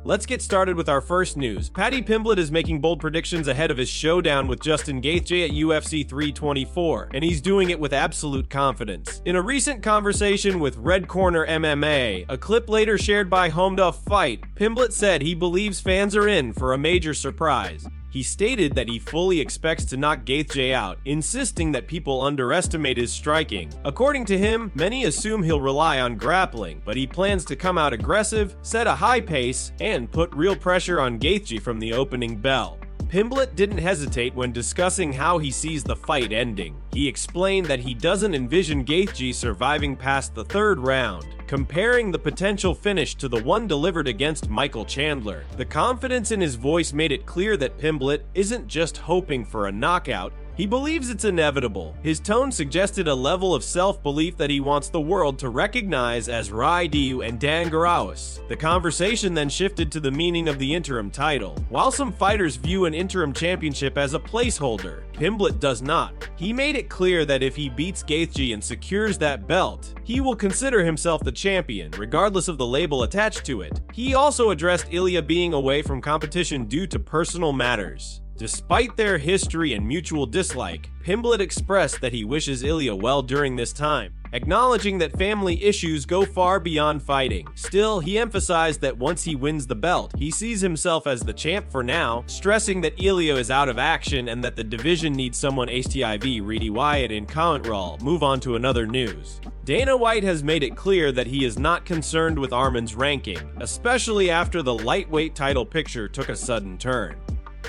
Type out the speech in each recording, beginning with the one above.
Let's get started with our first news. Paddy Pimblett is making bold predictions ahead of his showdown with Justin Gaethje at UFC 324, and he's doing it with absolute confidence. In a recent conversation with Red Corner MMA, a clip later shared by Home Fight, Pimblett said he believes fans are in for a major surprise. He stated that he fully expects to knock Gaethje out, insisting that people underestimate his striking. According to him, many assume he'll rely on grappling, but he plans to come out aggressive, set a high pace, and put real pressure on Gaethje from the opening bell. Pimblett didn't hesitate when discussing how he sees the fight ending. He explained that he doesn't envision Gaethje surviving past the third round, comparing the potential finish to the one delivered against Michael Chandler. The confidence in his voice made it clear that Pimblett isn't just hoping for a knockout, he believes it's inevitable. His tone suggested a level of self-belief that he wants the world to recognize as Raidiu and Dangaraus. The conversation then shifted to the meaning of the interim title. While some fighters view an interim championship as a placeholder, Pimblett does not. He made it clear that if he beats Gaethje and secures that belt, he will consider himself the champion, regardless of the label attached to it. He also addressed Ilya being away from competition due to personal matters. Despite their history and mutual dislike, Pimblett expressed that he wishes Ilya well during this time, acknowledging that family issues go far beyond fighting. Still, he emphasized that once he wins the belt, he sees himself as the champ for now, stressing that Ilya is out of action and that the division needs someone HTIV Reedy Wyatt in Contral. Move on to another news. Dana White has made it clear that he is not concerned with Arman's ranking, especially after the lightweight title picture took a sudden turn.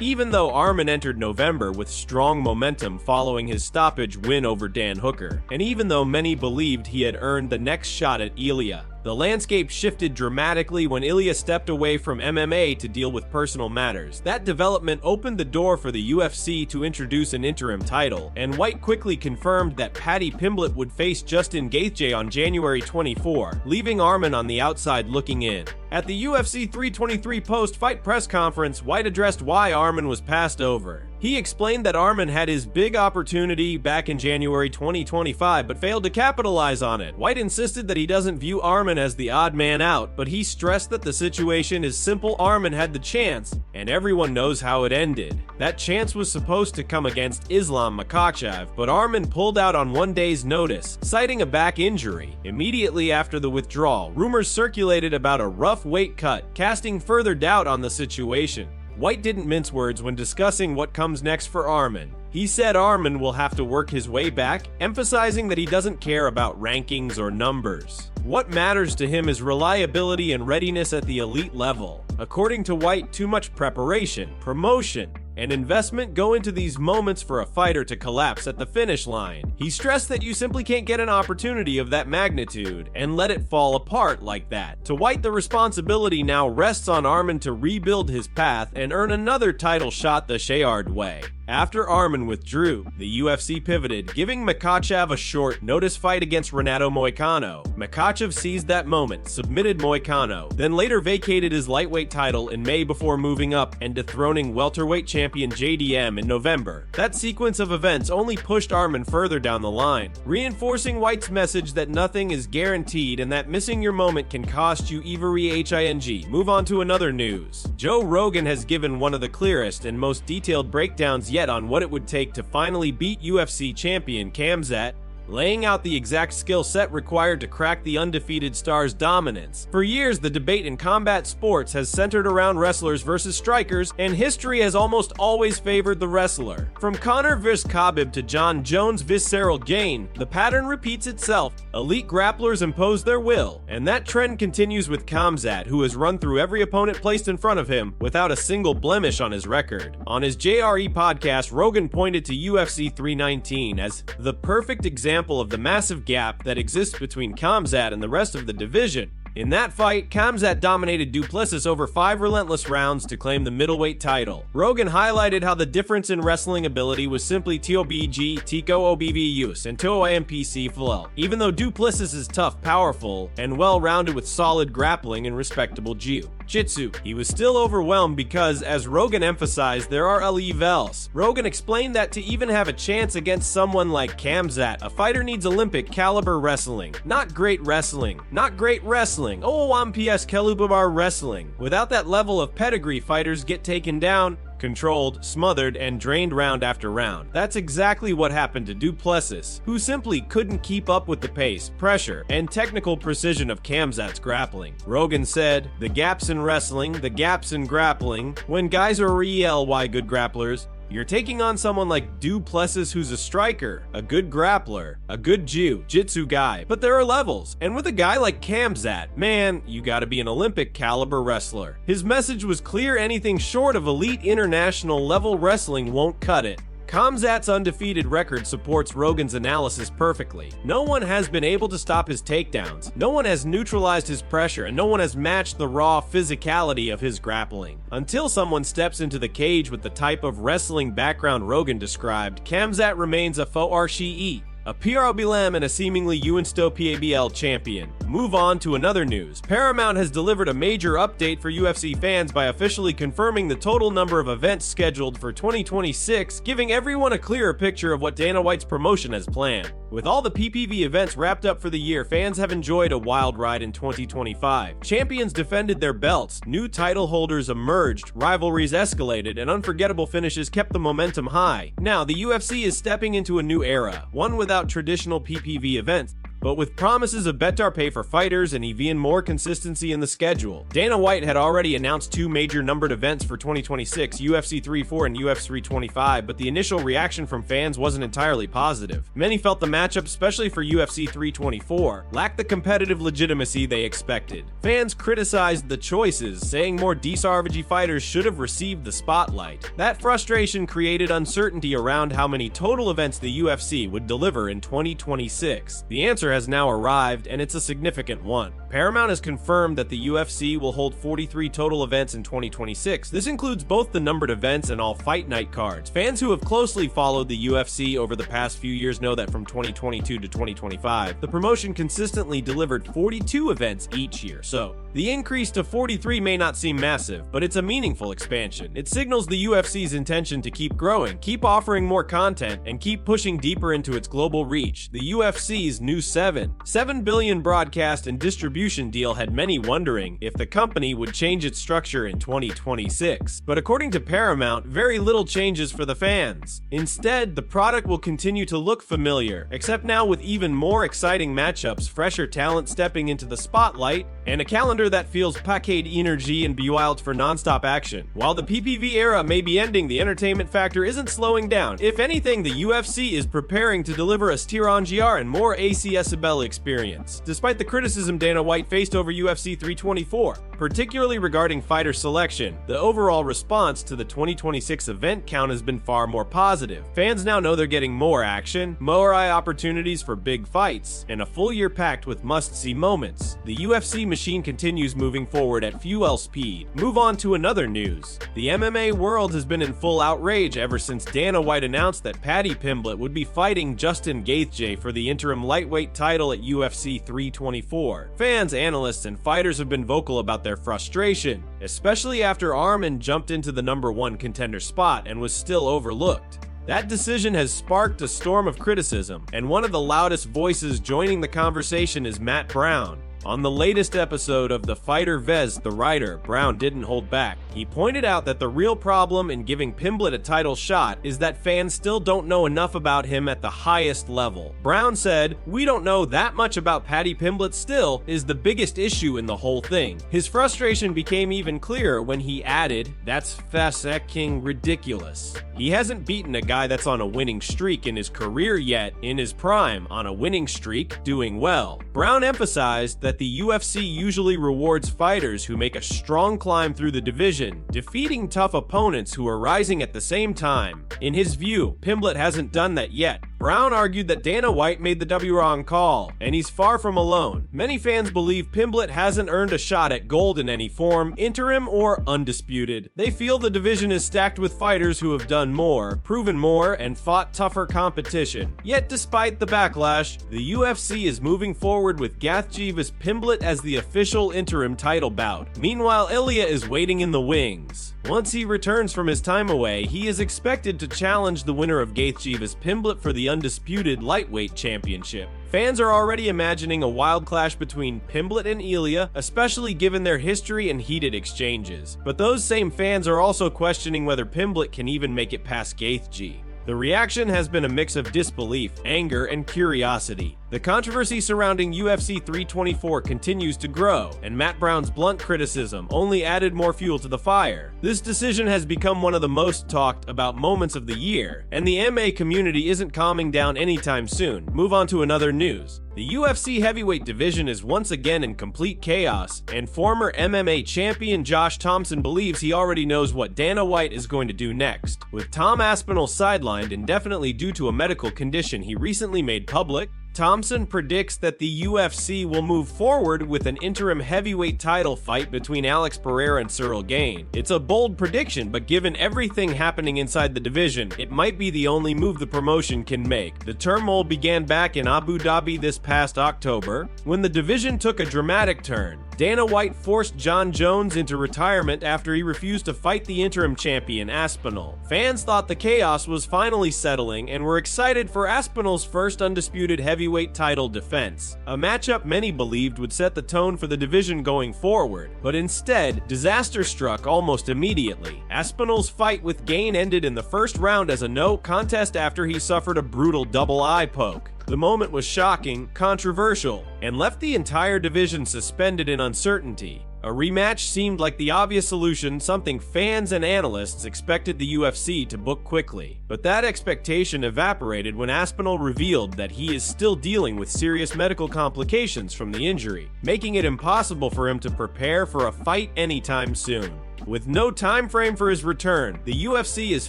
Even though Arman entered November with strong momentum following his stoppage win over Dan Hooker, and even though many believed he had earned the next shot at Ilya, the landscape shifted dramatically when Ilya stepped away from MMA to deal with personal matters. That development opened the door for the UFC to introduce an interim title, and White quickly confirmed that Paddy Pimblett would face Justin Gaethje on January 24, leaving Arman on the outside looking in. At the UFC 323 post-fight press conference, White addressed why Arman was passed over. He explained that Arman had his big opportunity back in January 2025 but failed to capitalize on it. White insisted that he doesn't view Arman as the odd man out, but he stressed that the situation is simple. Arman had the chance, and everyone knows how it ended. That chance was supposed to come against Islam Makhachev, but Arman pulled out on one day's notice, citing a back injury. Immediately after the withdrawal, rumors circulated about a rough weight cut, casting further doubt on the situation. White didn't mince words when discussing what comes next for Arman. He said Arman will have to work his way back, emphasizing that he doesn't care about rankings or numbers. What matters to him is reliability and readiness at the elite level. According to White, too much preparation, promotion, and investment go into these moments for a fighter to collapse at the finish line. He stressed that you simply can't get an opportunity of that magnitude and let it fall apart like that. To White, the responsibility now rests on Arman to rebuild his path and earn another title shot the Shayard way. After Arman withdrew, the UFC pivoted, giving Makhachev a short notice fight against Renato Moicano. Makhachev seized that moment, submitted Moicano, then later vacated his lightweight title in May before moving up and dethroning welterweight champion JDM in November. That sequence of events only pushed Arman further down the line, reinforcing White's message that nothing is guaranteed and that missing your moment can cost you Ivory Hing. Move on to another news. Joe Rogan has given one of the clearest and most detailed breakdowns yet on what it would take to finally beat UFC champion Khamzat, laying out the exact skill set required to crack the undefeated star's dominance. For years, the debate in combat sports has centered around wrestlers versus strikers, and history has almost always favored the wrestler. From Conor vs. Khabib to Jon Jones vs. Cyril Gane, the pattern repeats itself. Elite grapplers impose their will, and that trend continues with Khamzat, who has run through every opponent placed in front of him without a single blemish on his record. On his JRE podcast, Rogan pointed to UFC 319 as the perfect example of the massive gap that exists between Khamzat and the rest of the division. In that fight, Khamzat dominated Du Plessis over 5 relentless rounds to claim the middleweight title. Rogan highlighted how the difference in wrestling ability was simply TOBG, Tico OBV use, and Toa MPC flow. Even though Du Plessis is tough, powerful, and well-rounded with solid grappling and respectable jiu. Jiu-Jitsu. He was still overwhelmed because, as Rogan emphasized, there are levels. Rogan explained that to even have a chance against someone like Khamzat, a fighter needs Olympic caliber wrestling. Not great wrestling. Not great wrestling. Oh, PS Kelubabar wrestling. Without that level of pedigree, fighters get taken down, controlled, smothered, and drained round after round. That's exactly what happened to Duplessis, who simply couldn't keep up with the pace, pressure, and technical precision of Khamzat's grappling. Rogan said, "The gaps in wrestling, the gaps in grappling. When guys are really good grapplers, you're taking on someone like Duplessis who's a striker, a good grappler, a good jiu-jitsu guy, but there are levels, and with a guy like Khamzat, man, you gotta be an Olympic caliber wrestler." His message was clear: anything short of elite international level wrestling won't cut it. Khamzat's undefeated record supports Rogan's analysis perfectly. No one has been able to stop his takedowns, no one has neutralized his pressure, and no one has matched the raw physicality of his grappling. Until someone steps into the cage with the type of wrestling background Rogan described, Khamzat remains a faux RCE, a PRBLM and a seemingly Uinsto PABL champion. Move on to another news. Paramount has delivered a major update for UFC fans by officially confirming the total number of events scheduled for 2026, giving everyone a clearer picture of what Dana White's promotion has planned. With all the PPV events wrapped up for the year, fans have enjoyed a wild ride in 2025. Champions defended their belts, new title holders emerged, rivalries escalated, and unforgettable finishes kept the momentum high. Now, the UFC is stepping into a new era, one without traditional PPV events, but with promises of better pay for fighters and even more consistency in the schedule. Dana White had already announced two major numbered events for 2026, UFC 34 and UFC 325, but the initial reaction from fans wasn't entirely positive. Many felt the matchup, especially for UFC 324, lacked the competitive legitimacy they expected. Fans criticized the choices, saying more Savage fighters should have received the spotlight. That frustration created uncertainty around how many total events the UFC would deliver in 2026. The answer has now arrived, and it's a significant one. Paramount has confirmed that the UFC will hold 43 total events in 2026. This includes both the numbered events and all fight night cards. Fans who have closely followed the UFC over the past few years know that from 2022 to 2025, the promotion consistently delivered 42 events each year. So, the increase to 43 may not seem massive, but it's a meaningful expansion. It signals the UFC's intention to keep growing, keep offering more content, and keep pushing deeper into its global reach. The UFC's new $7 billion broadcast and distribution deal had many wondering if the company would change its structure in 2026. But according to Paramount, very little changes for the fans. Instead, the product will continue to look familiar, except now with even more exciting matchups, fresher talent stepping into the spotlight, and a calendar that feels packed energy and built for non-stop action. While the PPV era may be ending, the entertainment factor isn't slowing down. If anything, the UFC is preparing to deliver a Stirangiar and more ACS experience. Despite the criticism Dana White faced over UFC 324, particularly regarding fighter selection, the overall response to the 2026 event count has been far more positive. Fans now know they're getting more action, more opportunities for big fights, and a full year packed with must-see moments. The UFC machine continues moving forward at fuel speed. Move on to another news. The MMA world has been in full outrage ever since Dana White announced that Paddy Pimblett would be fighting Justin Gaethje for the interim lightweight title at UFC 324. Fans, analysts, and fighters have been vocal about their frustration, especially after Arman jumped into the #1 contender spot and was still overlooked. That decision has sparked a storm of criticism, and one of the loudest voices joining the conversation is Matt Brown. On the latest episode of The Fighter Vs. The Writer, Brown didn't hold back. He pointed out that the real problem in giving Pimblett a title shot is that fans still don't know enough about him at the highest level. Brown said, "We don't know that much about Paddy Pimblett still is the biggest issue in the whole thing." His frustration became even clearer when he added, "That's fucking ridiculous. He hasn't beaten a guy that's on a winning streak in his career yet, in his prime, on a winning streak, doing well." Brown emphasized that the UFC usually rewards fighters who make a strong climb through the division, defeating tough opponents who are rising at the same time. In his view, Pimblett hasn't done that yet. Brown argued that Dana White made the wrong call, and he's far from alone. Many fans believe Pimblett hasn't earned a shot at gold in any form, interim or undisputed. They feel the division is stacked with fighters who have done more, proven more, and fought tougher competition. Yet despite the backlash, the UFC is moving forward with Gaethje vs. Pimblett as the official interim title bout. Meanwhile, Ilya is waiting in the wings. Once he returns from his time away, he is expected to challenge the winner of Gaethje vs Pimblett for the undisputed lightweight championship. Fans are already imagining a wild clash between Pimblett and Ilya, especially given their history and heated exchanges. But those same fans are also questioning whether Pimblett can even make it past Gaethje. The reaction has been a mix of disbelief, anger, and curiosity. The controversy surrounding UFC 324 continues to grow, and Matt Brown's blunt criticism only added more fuel to the fire. This decision has become one of the most talked about moments of the year, and the MMA community isn't calming down anytime soon. Move on to another news. The UFC heavyweight division is once again in complete chaos, and former MMA champion Josh Thompson believes he already knows what Dana White is going to do next. With Tom Aspinall sidelined indefinitely due to a medical condition he recently made public, Thompson predicts that the UFC will move forward with an interim heavyweight title fight between Alex Pereira and Tsarukyan. It's a bold prediction, but given everything happening inside the division, it might be the only move the promotion can make. The turmoil began back in Abu Dhabi this past October, when the division took a dramatic turn. Dana White forced Jon Jones into retirement after he refused to fight the interim champion Aspinall. Fans thought the chaos was finally settling and were excited for Aspinall's first undisputed heavyweight title defense, a matchup many believed would set the tone for the division going forward. But instead, disaster struck almost immediately. Aspinall's fight with Gane ended in the first round as a no contest after he suffered a brutal double eye poke. The moment was shocking, controversial, and left the entire division suspended in uncertainty. A rematch seemed like the obvious solution, something fans and analysts expected the UFC to book quickly. But that expectation evaporated when Aspinall revealed that he is still dealing with serious medical complications from the injury, making it impossible for him to prepare for a fight anytime soon. With no time frame for his return, the UFC is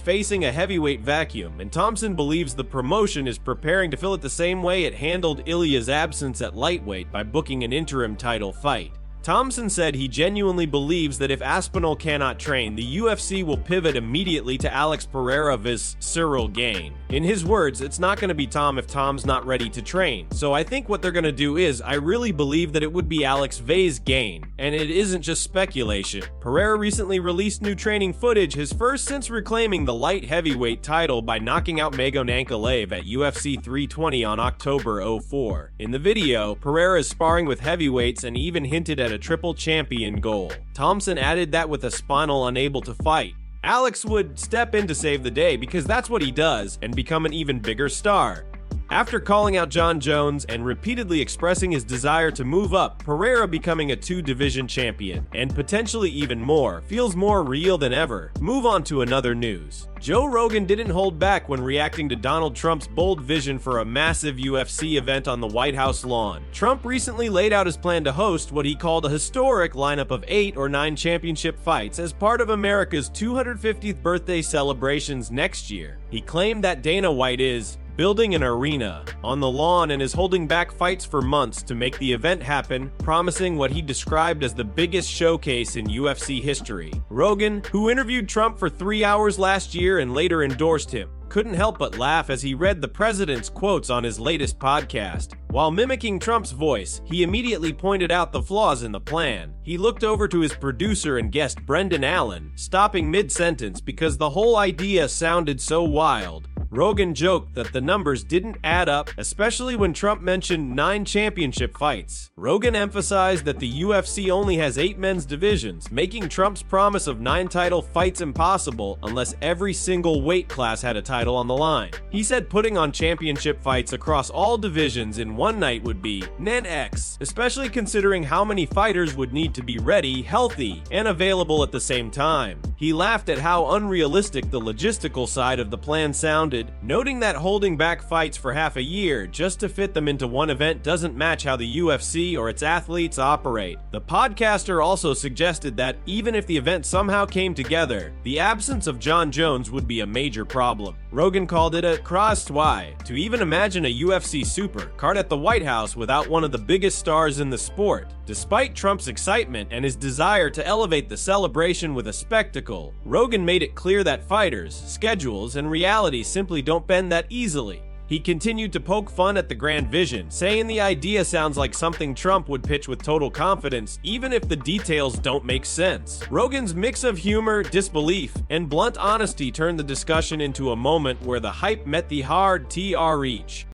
facing a heavyweight vacuum, and Thompson believes the promotion is preparing to fill it the same way it handled Ilya's absence at lightweight by booking an interim title fight. Thompson said he genuinely believes that if Aspinall cannot train, the UFC will pivot immediately to Alex Pereira vs Tsarukyan. In his words, it's not going to be Tom if Tom's not ready to train. So I think what they're going to do is, I really believe that it would be Alex vs Gane, and it isn't just speculation. Pereira recently released new training footage, his first since reclaiming the light heavyweight title by knocking out Magomed Ankalaev at UFC 320 on October 04. In the video, Pereira is sparring with heavyweights and even hinted at a triple champion goal. Thompson added that with Aspinall unable to fight, Alex would step in to save the day because that's what he does and become an even bigger star. After calling out Jon Jones and repeatedly expressing his desire to move up, Pereira becoming a two-division champion, and potentially even more, feels more real than ever. Move on to another news. Joe Rogan didn't hold back when reacting to Donald Trump's bold vision for a massive UFC event on the White House lawn. Trump recently laid out his plan to host what he called a historic lineup of 8 or 9 championship fights as part of America's 250th birthday celebrations next year. He claimed that Dana White is building an arena on the lawn and is holding back fights for months to make the event happen, promising what he described as the biggest showcase in UFC history. Rogan, who interviewed Trump for 3 hours last year and later endorsed him, couldn't help but laugh as he read the president's quotes on his latest podcast. While mimicking Trump's voice, he immediately pointed out the flaws in the plan. He looked over to his producer and guest Brendan Allen, stopping mid-sentence because the whole idea sounded so wild. Rogan joked that the numbers didn't add up, especially when Trump mentioned 9 championship fights. Rogan emphasized that the UFC only has 8 men's divisions, making Trump's promise of 9 title fights impossible unless every single weight class had a title on the line. He said putting on championship fights across all divisions in one night would be net X, especially considering how many fighters would need to be ready, healthy, and available at the same time. He laughed at how unrealistic the logistical side of the plan sounded, noting that holding back fights for half a year just to fit them into one event doesn't match how the UFC or its athletes operate. The podcaster also suggested that even if the event somehow came together, the absence of Jon Jones would be a major problem. Rogan called it a cross-twy to even imagine a UFC supercard at the White House without one of the biggest stars in the sport. Despite Trump's excitement and his desire to elevate the celebration with a spectacle, Rogan made it clear that fighters, schedules, and reality simply don't bend that easily. He continued to poke fun at the grand vision, saying the idea sounds like something Trump would pitch with total confidence, even if the details don't make sense. Rogan's mix of humor, disbelief, and blunt honesty turned the discussion into a moment where the hype met the hard TR reach.